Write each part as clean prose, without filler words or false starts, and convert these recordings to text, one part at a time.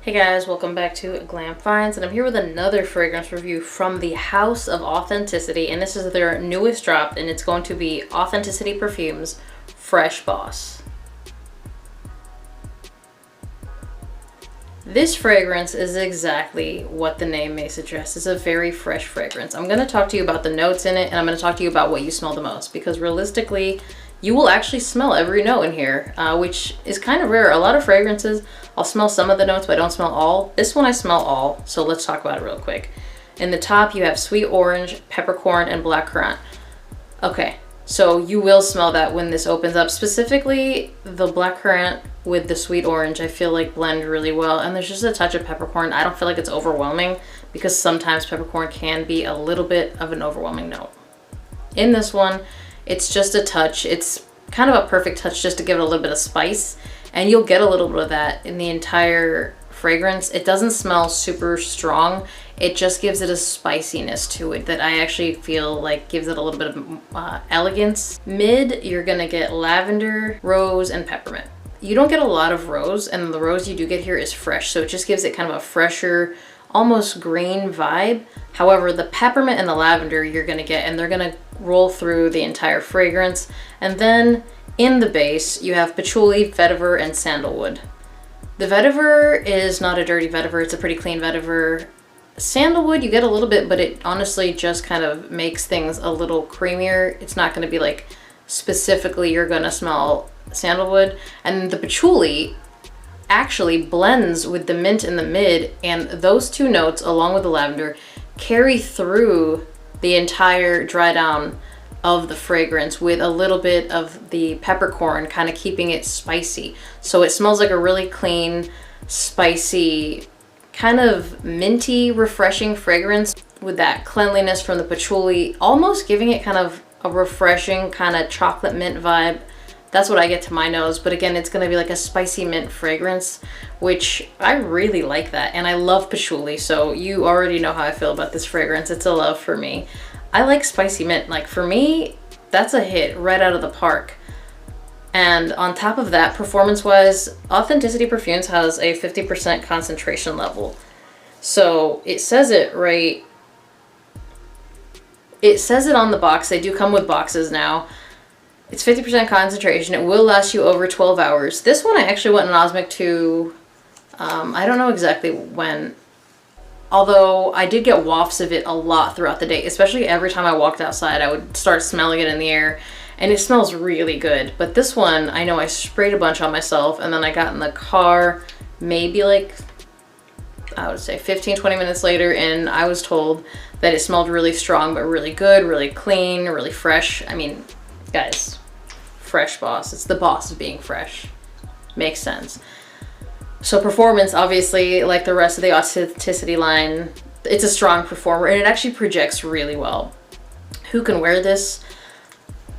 Hey guys, welcome back to Glam Finds, and I'm here with another fragrance review from the House of Authenticity, and this is their newest drop, and it's going to be Authenticity Perfumes Fresh Boss. This fragrance is exactly what the name may suggest. It's a very fresh fragrance. I'm going to talk to you about the notes in it, and I'm going to talk to you about what you smell the most, because realistically, you will actually smell every note in here, which is kind of rare. A lot of fragrances, I'll smell some of the notes, but I don't smell all. This one I smell all, so let's talk about it real quick. In the top, you have sweet orange, peppercorn, and blackcurrant. Okay, so you will smell that when this opens up. Specifically, the blackcurrant with the sweet orange, I feel like blend really well. And there's just a touch of peppercorn. I don't feel like it's overwhelming because sometimes peppercorn can be a little bit of an overwhelming note. In this one, it's just a touch. It's kind of a perfect touch just to give it a little bit of spice. And you'll get a little bit of that in the entire fragrance. It doesn't smell super strong. It just gives it a spiciness to it that I actually feel like gives it a little bit of elegance. Mid, you're gonna get lavender, rose, and peppermint. You don't get a lot of rose, and the rose you do get here is fresh, so it just gives it kind of a fresher, almost green vibe. However, the peppermint and the lavender you're gonna get, and they're gonna roll through the entire fragrance. And then in the base, you have patchouli, vetiver, and sandalwood. The vetiver is not a dirty vetiver, it's a pretty clean vetiver. Sandalwood, you get a little bit, but it honestly just kind of makes things a little creamier. It's not gonna be like, specifically you're gonna smell sandalwood. And the patchouli actually blends with the mint in the mid, and those two notes, along with the lavender, carry through the entire dry down of the fragrance with a little bit of the peppercorn kind of keeping it spicy. So it smells like a really clean, spicy, kind of minty, refreshing fragrance with that cleanliness from the patchouli, almost giving it kind of a refreshing kind of chocolate mint vibe. That's what I get to my nose, but again, it's gonna be like a spicy mint fragrance, which I really like that. And I love patchouli, so you already know how I feel about this fragrance. It's a love for me. I like spicy mint. Like for me, that's a hit right out of the park. And on top of that, performance-wise, Authenticity Perfumes has a 50% concentration level. So it says it right. It says it on the box. They do come with boxes now. It's 50% concentration. It will last you over 12 hours. This one I actually went in Osmic to, I don't know exactly when, although I did get wafts of it a lot throughout the day, especially every time I walked outside, I would start smelling it in the air, and it smells really good. But this one, I know I sprayed a bunch on myself, and then I got in the car maybe like, I would say 15, 20 minutes later, and I was told that it smelled really strong, but really good, really clean, really fresh. I mean, guys, fresh boss. It's the boss of being fresh. Makes sense. So performance, obviously, like the rest of the Authenticity line, it's a strong performer, and it actually projects really well. Who can wear this?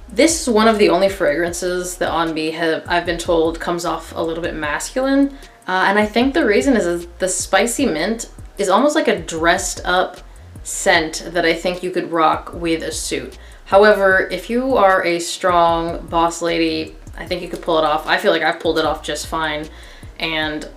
This is one of the only fragrances that on me I've been told comes off a little bit masculine. And I think the reason is the spicy mint is almost like a dressed up scent that I think you could rock with a suit. However, if you are a strong boss lady, I think you could pull it off. I feel like I've pulled it off just fine. And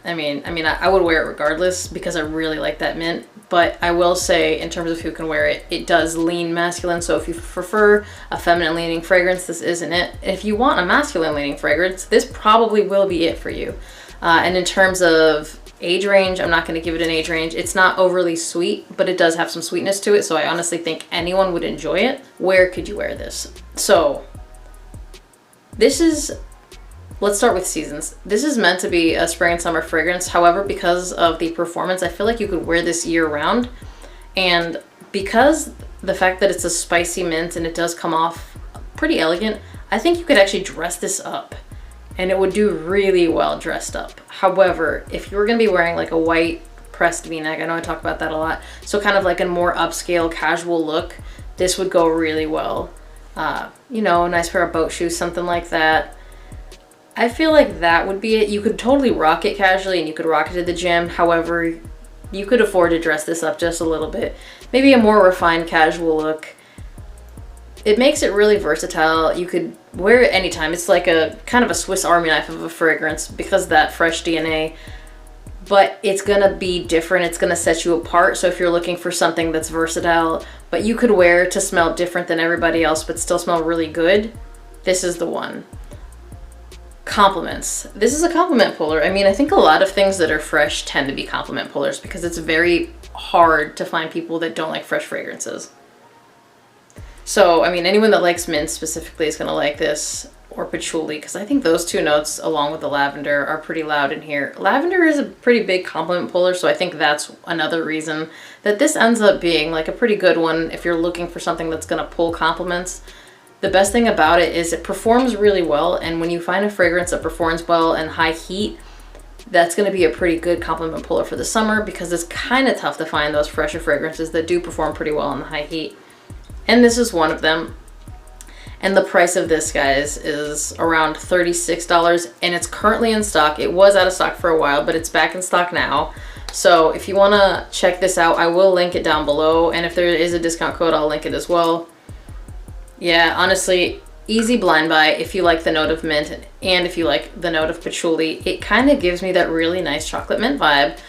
I mean, I would wear it regardless because I really like that mint. But I will say, in terms of who can wear it, it does lean masculine. So if you prefer a feminine leaning fragrance, this isn't it. If you want a masculine leaning fragrance, this probably will be it for you. And in terms of age range, I'm not going to give it an age range. It's not overly sweet, but it does have some sweetness to it. So I honestly think anyone would enjoy it. Where could you wear this? So this is, let's start with seasons. This is meant to be a spring and summer fragrance. However, because of the performance, I feel like you could wear this year round. And because the fact that it's a spicy mint and it does come off pretty elegant, I think you could actually dress this up and it would do really well dressed up. However, if you were gonna be wearing like a white pressed V-neck, I know I talk about that a lot, so kind of like a more upscale casual look, this would go really well. You know, a nice pair of boat shoes, something like that. I feel like that would be it. You could totally rock it casually and you could rock it to the gym. However, you could afford to dress this up just a little bit. Maybe a more refined casual look. It makes it really versatile. You could wear it anytime. It's like a kind of a Swiss Army knife of a fragrance because of that fresh DNA. but it's gonna be different. It's gonna set you apart. So if you're looking for something that's versatile, but you could wear to smell different than everybody else, but still smell really good, this is the one. Compliments. This is a compliment puller. I mean, I think a lot of things that are fresh tend to be compliment pullers because it's very hard to find people that don't like fresh fragrances. So, I mean, anyone that likes mint specifically is gonna like this, or patchouli, because I think those two notes, along with the lavender, are pretty loud in here. Lavender is a pretty big compliment puller, so I think that's another reason that this ends up being like a pretty good one if you're looking for something that's gonna pull compliments. The best thing about it is it performs really well, and when you find a fragrance that performs well in high heat, that's gonna be a pretty good compliment puller for the summer, because it's kind of tough to find those fresher fragrances that do perform pretty well in the high heat. And this is one of them. And the price of this, guys, is around $36, and it's currently in stock. It was out of stock for a while, but it's back in stock now. So if you want to check this out, I will link it down below, and if there is a discount code, I'll link it as well. Yeah, honestly, easy blind buy if you like the note of mint and if you like the note of patchouli. It kind of gives me that really nice chocolate mint vibe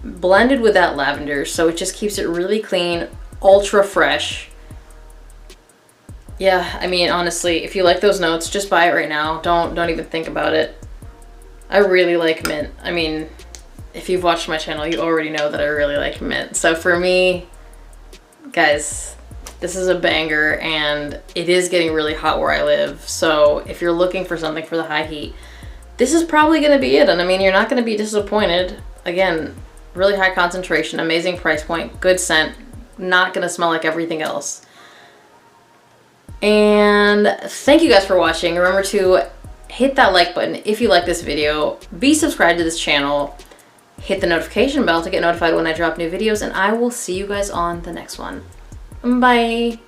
blended with that lavender, so it just keeps it really clean, ultra fresh. Yeah, I mean, honestly, if you like those notes, just buy it right now. Don't even think about it. I really like mint. I mean, if you've watched my channel, you already know that I really like mint. So for me, guys, this is a banger, and it is getting really hot where I live. So if you're looking for something for the high heat, this is probably gonna be it. And I mean, you're not gonna be disappointed. Again, really high concentration, amazing price point, good scent, not gonna smell like everything else. And thank you guys for watching. Remember to hit that like button if you like this video. Be subscribed to this channel. Hit the notification bell to get notified when I drop new videos. And I will see you guys on the next one. Bye.